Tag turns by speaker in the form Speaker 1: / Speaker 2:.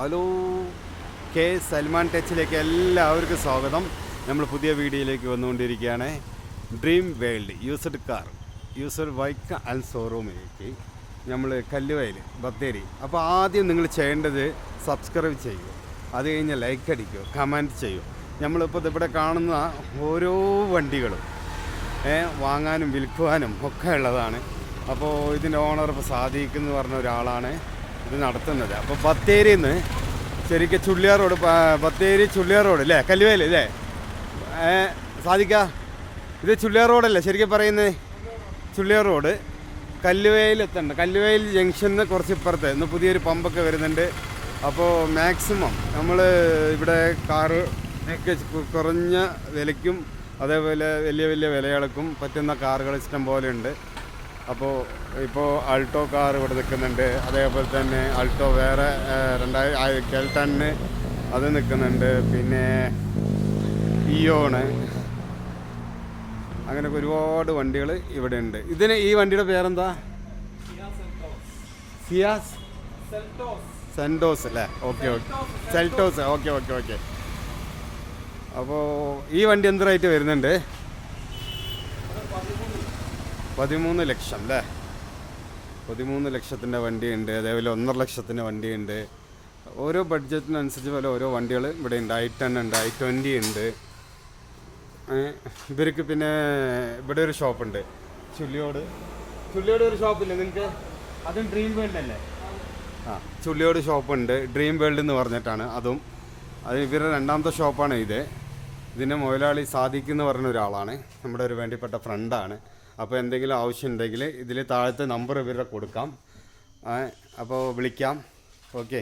Speaker 1: Hello, K Salman ടച്ചിലേക്ക് എല്ലാവർക്കും സ്വാഗതം. നമ്മൾ പുതിയ വീഡിയോയിലേക്ക് വന്നുകൊണ്ടിരിക്കുകയാണ്. Dream world used bike and ഷോറൂമിലേക്ക് നമ്മൾ കല്ലുവയൽ ബത്തേരി. അപ്പോൾ ആദ്യം നിങ്ങൾ ചെയ്യേണ്ടത് സബ്സ്ക്രൈബ് ചെയ്യൂ, അത് കഴിഞ്ഞ് ലൈക്ക് അടിക്കൂ, കമൻറ്റ് ചെയ്യൂ. നമ്മളിപ്പോൾ ഇവിടെ കാണുന്ന ഓരോ വണ്ടികളും വാങ്ങാനും വിൽക്കുവാനും ഒക്കെ ഉള്ളതാണ്. അപ്പോൾ ഇതിൻ്റെ ഓണർ ഇപ്പോൾ സാദിഖ് എന്ന് പറഞ്ഞ ഒരാളാണ് ഇത് നടത്തുന്നത്. അപ്പോൾ ബത്തേരിയിൽ നിന്ന് ശരിക്കും ചുള്ളിയാർ റോഡ്, ബത്തേരി ചുള്ളിയാർ റോഡ് അല്ലേ, കല്ലുവയൽ അല്ലേ സാദിക്ക? ഇത് ചുള്ളിയാർ റോഡല്ലേ ശരിക്കും പറയുന്നത്? ചുള്ളിയാർ റോഡ് കല്ലുവയൽ എത്തണ്ട. കല്ലുവയൽ ജംഗ്ഷനിൽ കുറച്ച് ഇപ്പുറത്ത് ഇന്ന് പുതിയൊരു പമ്പൊക്കെ വരുന്നുണ്ട്. അപ്പോൾ മാക്സിമം നമ്മൾ ഇവിടെ കാറ് കുറഞ്ഞ വിലയ്ക്കും അതേപോലെ വലിയ വലിയ വിലകൾക്കും പറ്റുന്ന കാറുകൾ ഇഷ്ടം പോലെ ഉണ്ട്. അപ്പോൾ ഇപ്പോൾ ആൾട്ടോ കാർ ഇവിടെ നിൽക്കുന്നുണ്ട്. അതേപോലെ തന്നെ ആൾട്ടോ വേറെ 2000 കെൽട്ടണ് അത് നിൽക്കുന്നുണ്ട്. പിന്നെ ഇയോണ്, അങ്ങനെയൊക്കെ ഒരുപാട് വണ്ടികൾ ഇവിടെ ഉണ്ട്. ഈ വണ്ടിയുടെ പേരെന്താ? സിയാസ് സെൻറ്റോസ് അല്ലേ? ഓക്കെ. സെൽറ്റോസ്. ഓക്കെ. അപ്പോൾ ഈ വണ്ടി എന്ത് റേറ്റ് വരുന്നുണ്ട്? 13 ലക്ഷം അല്ലേ? 13 ലക്ഷത്തിൻ്റെ വണ്ടിയുണ്ട്, അതേപോലെ 1.5 ലക്ഷത്തിൻ്റെ വണ്ടിയുണ്ട്. ഓരോ ബഡ്ജറ്റിനനുസരിച്ച് പോലെ ഓരോ വണ്ടികൾ ഇവിടെ ഉണ്ട്. i10 ഉണ്ട്, i20 ഉണ്ട്. ഇവർക്ക് പിന്നെ ഇവിടെ ഒരു ഷോപ്പുണ്ട്, ചുള്ളിയോട് ഒരു ഷോപ്പില്ലേ നിങ്ങൾക്ക്? അതും ഡ്രീം വേൾഡ് അല്ലേ? ചുള്ളിയോട് ഷോപ്പുണ്ട്, ഡ്രീം വേൾഡ് എന്ന് പറഞ്ഞിട്ടാണ്. അത് ഇവരുടെ രണ്ടാമത്തെ ഷോപ്പാണ് ഇത്. ഇതിൻ്റെ മുതലാളി സാദിഖ് എന്ന് പറഞ്ഞ ഒരാളാണ്, നമ്മുടെ ഒരു വേണ്ടിപ്പെട്ട ഫ്രണ്ടാണ്. അപ്പോൾ എന്തെങ്കിലും ആവശ്യം ഉണ്ടെങ്കിൽ ഇതിൽ താഴത്തെ നമ്പർ ഇവരുടെ കൊടുക്കാം, അപ്പോൾ വിളിക്കാം. ഓക്കെ.